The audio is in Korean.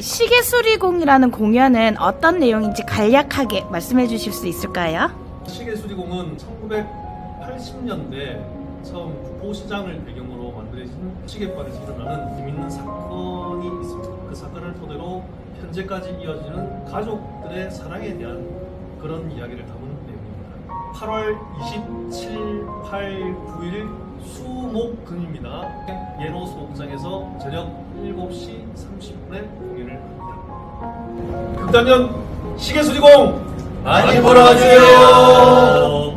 시계수리공이라는 공연은 어떤 내용인지 간략하게 말씀해 주실 수 있을까요? 시계수리공은 1980년대 처음 국보시장을 배경으로 만들어진 시계관에서 일어나는 재밌는 사건이 있습니다. 그 사건을 토대로 현재까지 이어지는 가족들의 사랑에 대한 그런 이야기를 담은 내용입니다. 8월 27, 8, 9일 수목금입니다. 예노소극장에서 저녁 7시 30분에 공연을 합니다. 극단년 시계수리공 많이 보러 와주세요.